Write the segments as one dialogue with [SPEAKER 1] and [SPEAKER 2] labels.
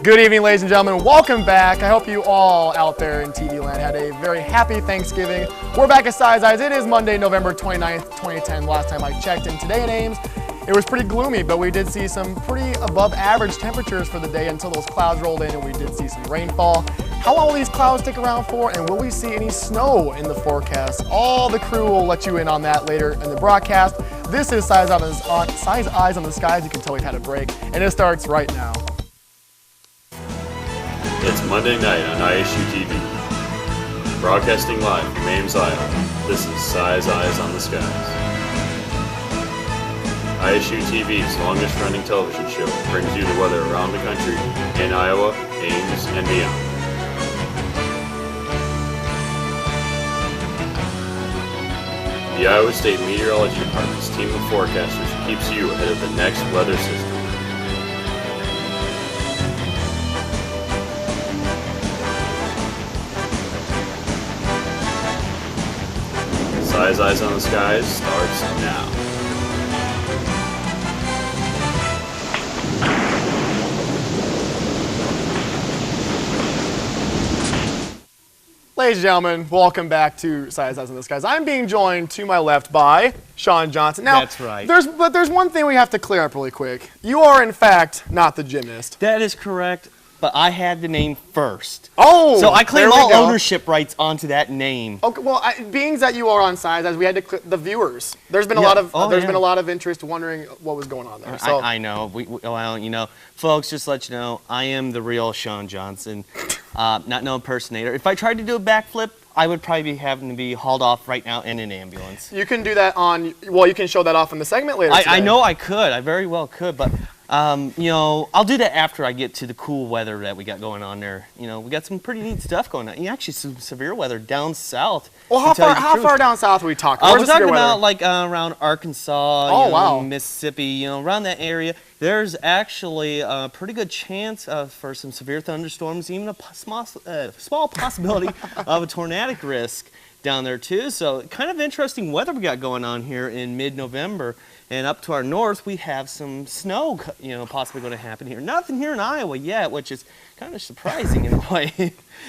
[SPEAKER 1] Good evening, ladies and gentlemen. Welcome back. I hope you all out there in TV land had a very happy Thanksgiving. We're back at Size Eyes. It is Monday, November 29th, 2010. Last time I checked in today in Ames, it was pretty gloomy, but we did see some pretty above average temperatures for the day until those clouds rolled in and we did see some rainfall. How long will these clouds stick around for, and will we see any snow in the forecast? All the crew will let you in on that later in the broadcast. This is Size Eyes on the Skies. You can tell we've had a break, and it starts right now.
[SPEAKER 2] It's Monday night on ISU TV. Broadcasting live from Ames, Iowa. This is Size Eyes on the Skies. ISU TV's longest running television show brings you the weather around the country, in Iowa, Ames, and beyond. The Iowa State Meteorology Department's team of forecasters keeps you ahead of the next weather system. Size Eyes on the Skies starts now.
[SPEAKER 1] Ladies and gentlemen, welcome back to Size Eyes on the Skies. I'm being joined to my left by Shawn Johnson. Now,
[SPEAKER 3] that's right.
[SPEAKER 1] There's one thing we have to clear up really quick. You are, in fact, not the gymnast.
[SPEAKER 3] That is correct, but I had the name first.
[SPEAKER 1] Oh!
[SPEAKER 3] So I claim all ownership rights onto that name.
[SPEAKER 1] Okay, well, being that you are on Size Eyes, we had to clear the viewers. There's been a lot of interest wondering what was going on there. So.
[SPEAKER 3] I know. Well, you know, folks, just to let you know, I am the real Shawn Johnson, not no impersonator. If I tried to do a backflip, I would probably be having to be hauled off right now in an ambulance.
[SPEAKER 1] You can do that you can show that off in the segment later today.
[SPEAKER 3] I know I could. I very well could, but you know, I'll do that after I get to the cool weather that we got going on there. You know, we got some pretty neat stuff going on. Actually, some severe weather down south.
[SPEAKER 1] Well, how far down south are we talking?
[SPEAKER 3] We're talking about like around Arkansas, Mississippi, you know, around that area. There's actually a pretty good chance for some severe thunderstorms, even a small possibility of a tornadic risk down there too. So kind of interesting weather we got going on here in mid-November. And up to our north, we have some snow, you know, possibly going to happen here. Nothing here in Iowa yet, which is kind of surprising in a way.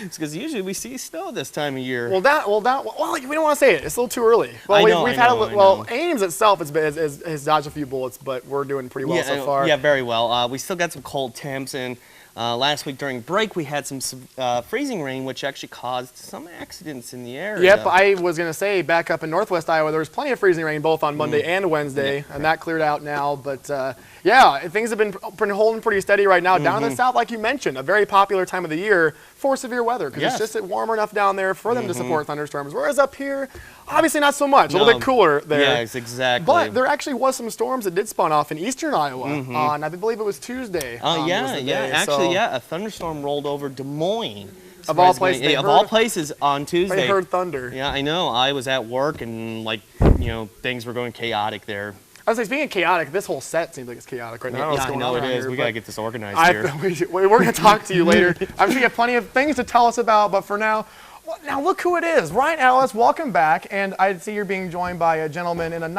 [SPEAKER 3] It's because usually we see snow this time of year.
[SPEAKER 1] Well, we don't want to say it. It's a little too early. Well, Ames itself has dodged a few bullets, but we're doing pretty well so far.
[SPEAKER 3] Yeah, very well. We still got some cold temps, and last week during break we had some freezing rain, which actually caused some accidents in the area.
[SPEAKER 1] Yep, I was going to say back up in northwest Iowa there was plenty of freezing rain both on Monday and Wednesday, and that cleared out now. But yeah, things have been holding pretty steady right now. Down in the south, like you mentioned, a very popular time of the year for severe weather because it's just warmer enough down there for them to support thunderstorms. Whereas up here, obviously not so much. A little bit cooler there.
[SPEAKER 3] Yes, exactly.
[SPEAKER 1] But there actually was some storms that did spawn off in eastern Iowa on, I believe it was Tuesday.
[SPEAKER 3] A thunderstorm rolled over Des Moines.
[SPEAKER 1] Of all places.
[SPEAKER 3] Of all places on Tuesday.
[SPEAKER 1] They heard thunder.
[SPEAKER 3] Yeah, I know. I was at work and things were going chaotic there.
[SPEAKER 1] I was like, speaking of chaotic, this whole set seems like it's chaotic right now.
[SPEAKER 3] I know it is. We got to get this organized here.
[SPEAKER 1] We're going to talk to you later. I'm sure you have plenty of things to tell us about, but for now, look who it is. Ryan Alliss, welcome back. And I see you're being joined by a gentleman in a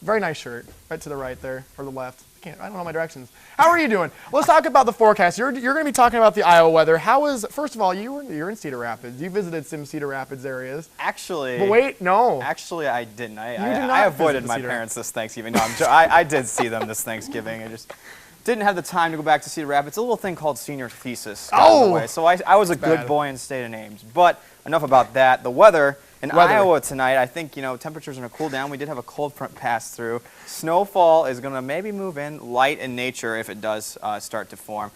[SPEAKER 1] very nice shirt, right to the right there, or the left. I don't know my directions. How are you doing? Let's talk about the forecast. You're going to be talking about the Iowa weather. First of all, you're in Cedar Rapids. You visited some Cedar Rapids areas.
[SPEAKER 4] Actually.
[SPEAKER 1] But wait, no.
[SPEAKER 4] Actually, I didn't.
[SPEAKER 1] I
[SPEAKER 4] avoided my parents this Thanksgiving. No, I did see them this Thanksgiving. I just didn't have the time to go back to Cedar Rapids. A little thing called senior thesis. So I was a good boy and stayed in Ames. But enough about that. The weather. In Iowa tonight, I think, temperatures are going to cool down. We did have a cold front pass through. Snowfall is going to maybe move in light in nature if it does start to form.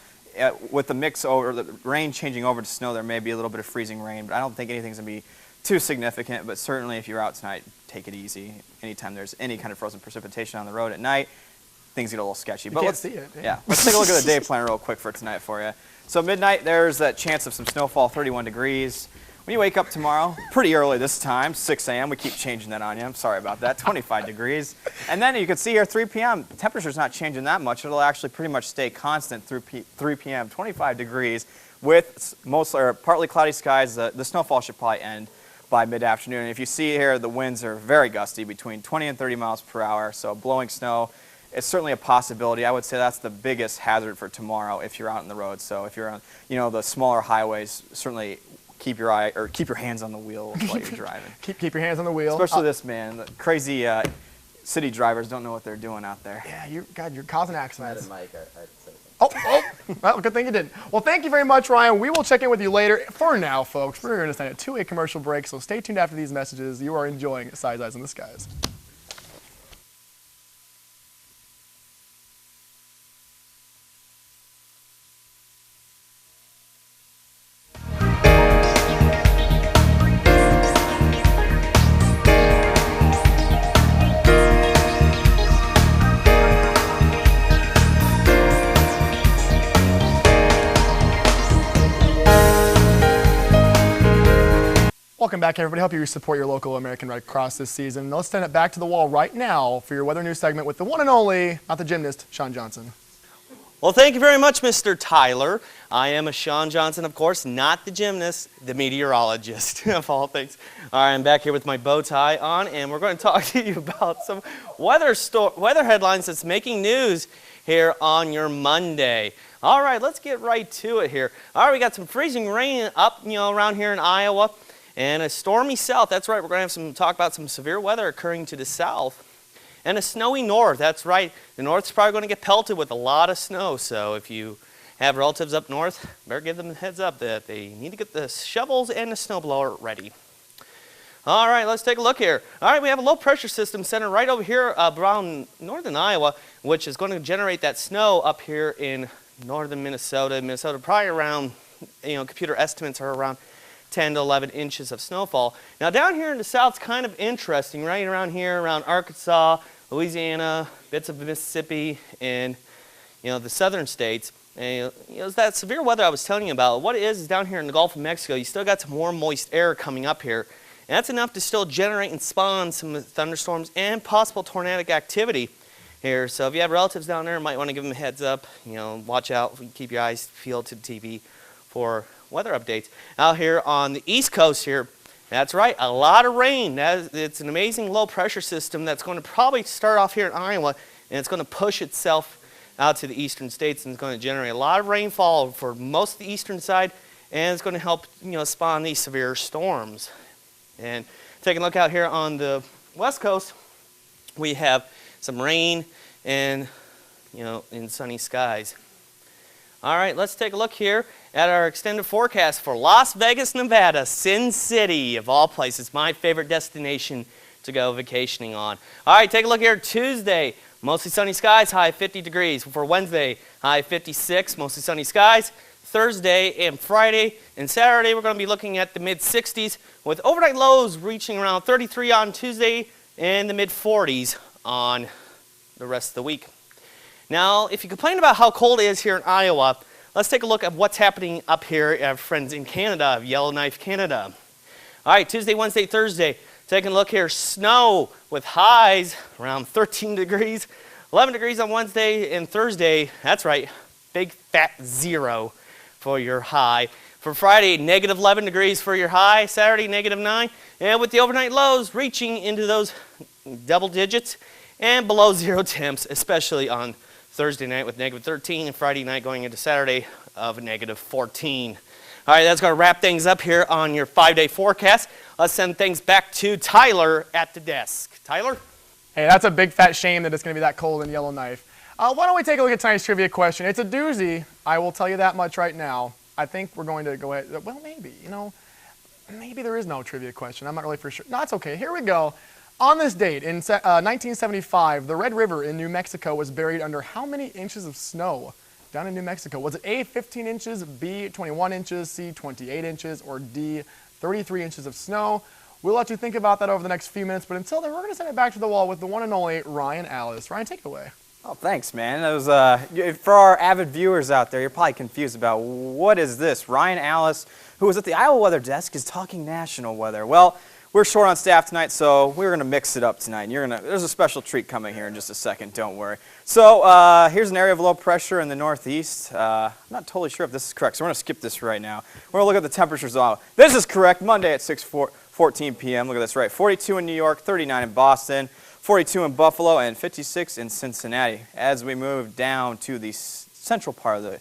[SPEAKER 4] With the mix over, the rain changing over to snow, there may be a little bit of freezing rain, but I don't think anything's going to be too significant. But certainly if you're out tonight, take it easy. Anytime there's any kind of frozen precipitation on the road at night, things get a little sketchy.
[SPEAKER 1] But let's see it.
[SPEAKER 4] Yeah. Let's take a look at the day plan real quick for tonight for you. So midnight, there's that chance of some snowfall, 31 degrees. When you wake up tomorrow, pretty early this time, 6 a.m., we keep changing that on you. I'm sorry about that, 25 degrees. And then you can see here, 3 p.m., the temperature's not changing that much. It'll actually pretty much stay constant through 3 p.m., 25 degrees with partly cloudy skies. The snowfall should probably end by mid-afternoon. And if you see here, the winds are very gusty, between 20 and 30 miles per hour, so blowing snow it's certainly a possibility. I would say that's the biggest hazard for tomorrow if you're out on the road. So if you're on, the smaller highways, certainly keep your hands on the wheel while you're driving.
[SPEAKER 1] keep your hands on the wheel.
[SPEAKER 4] Especially this man, the crazy city drivers don't know what they're doing out there.
[SPEAKER 1] Yeah, you're causing accidents.
[SPEAKER 5] Mike, I'd say something.
[SPEAKER 1] Well, good thing you didn't. Well, thank you very much, Ryan. We will check in with you later. For now, folks, we're going to send it to a commercial break, so stay tuned after these messages. You are enjoying Size Eyes in the Skies. Welcome back, everybody. Hope you support your local American Red Cross this season. Let's send it back to the wall right now for your weather news segment with the one and only, not the gymnast, Shawn Johnson.
[SPEAKER 3] Well, thank you very much, Mr. Tyler. I am a Shawn Johnson, of course, not the gymnast, the meteorologist, of all things. All right, I'm back here with my bow tie on, and we're going to talk to you about some weather headlines that's making news here on your Monday. All right, let's get right to it here. All right, we got some freezing rain up, around here in Iowa. And a stormy south, that's right, we're going to have talk about some severe weather occurring to the south. And a snowy north, that's right, the north's probably going to get pelted with a lot of snow. So if you have relatives up north, better give them a heads up that they need to get the shovels and the snowblower ready. All right, let's take a look here. All right, we have a low pressure system centered right over here around northern Iowa, which is going to generate that snow up here in northern Minnesota. Minnesota probably around, computer estimates are around 10 to 11 inches of snowfall. Now down here in the south, it's kind of interesting, right around here, around Arkansas, Louisiana, bits of Mississippi, and the southern states. And, it's that severe weather I was telling you about. What it is down here in the Gulf of Mexico, you still got some warm, moist air coming up here. And that's enough to still generate and spawn some thunderstorms and possible tornadic activity here. So if you have relatives down there, you might want to give them a heads up. Watch out, keep your eyes peeled to the TV for weather updates. Out here on the east coast here, that's right, a lot of rain. It's an amazing low pressure system that's going to probably start off here in Iowa, and it's going to push itself out to the eastern states, and it's going to generate a lot of rainfall for most of the eastern side, and it's going to help spawn these severe storms. And taking a look out here on the west coast, we have some rain and in sunny skies. All right, let's take a look here at our extended forecast for Las Vegas, Nevada, Sin City, of all places, my favorite destination to go vacationing on. All right, take a look here. Tuesday, mostly sunny skies, high 50 degrees. For Wednesday, high 56, mostly sunny skies. Thursday and Friday and Saturday, we're going to be looking at the mid-60s with overnight lows reaching around 33 on Tuesday and the mid-40s on the rest of the week. Now, if you complain about how cold it is here in Iowa, let's take a look at what's happening up here, our friends in Canada, Yellowknife, Canada. All right, Tuesday, Wednesday, Thursday, taking a look here, snow with highs around 13 degrees, 11 degrees on Wednesday and Thursday. That's right, big fat 0 for your high. For Friday, negative 11 degrees for your high, Saturday, negative 9, and with the overnight lows reaching into those double digits and below 0 temps, especially on Thursday night with negative 13 and Friday night going into Saturday of negative 14. All right, that's going to wrap things up here on your 5-day forecast. Let's send things back to Tyler at the desk. Tyler?
[SPEAKER 1] Hey, that's a big fat shame that it's going to be that cold in Yellowknife. Why don't we take a look at tonight's trivia question? It's a doozy. I will tell you that much right now. I think we're going to go ahead. Well, maybe. Maybe there is no trivia question. I'm not really for sure. No, it's okay. Here we go. On this date, in 1975, the Red River in New Mexico was buried under how many inches of snow down in New Mexico? Was it A, 15 inches, B, 21 inches, C, 28 inches, or D, 33 inches of snow? We'll let you think about that over the next few minutes, but until then, we're going to send it back to the wall with the one and only Ryan Alliss. Ryan, take it away.
[SPEAKER 4] Oh, thanks, man. That was, for our avid viewers out there, you're probably confused about what is this? Ryan Alliss, who was at the Iowa Weather Desk, is talking national weather. Well, we're short on staff tonight, so we're going to mix it up tonight. There's a special treat coming here in just a second, don't worry. So here's an area of low pressure in the northeast. I'm not totally sure if this is correct, so we're going to skip this right now. We're going to look at the temperatures. This is correct, Monday at 6:14 p.m. Look at this, right, 42 in New York, 39 in Boston, 42 in Buffalo, and 56 in Cincinnati. As we move down to the central part of the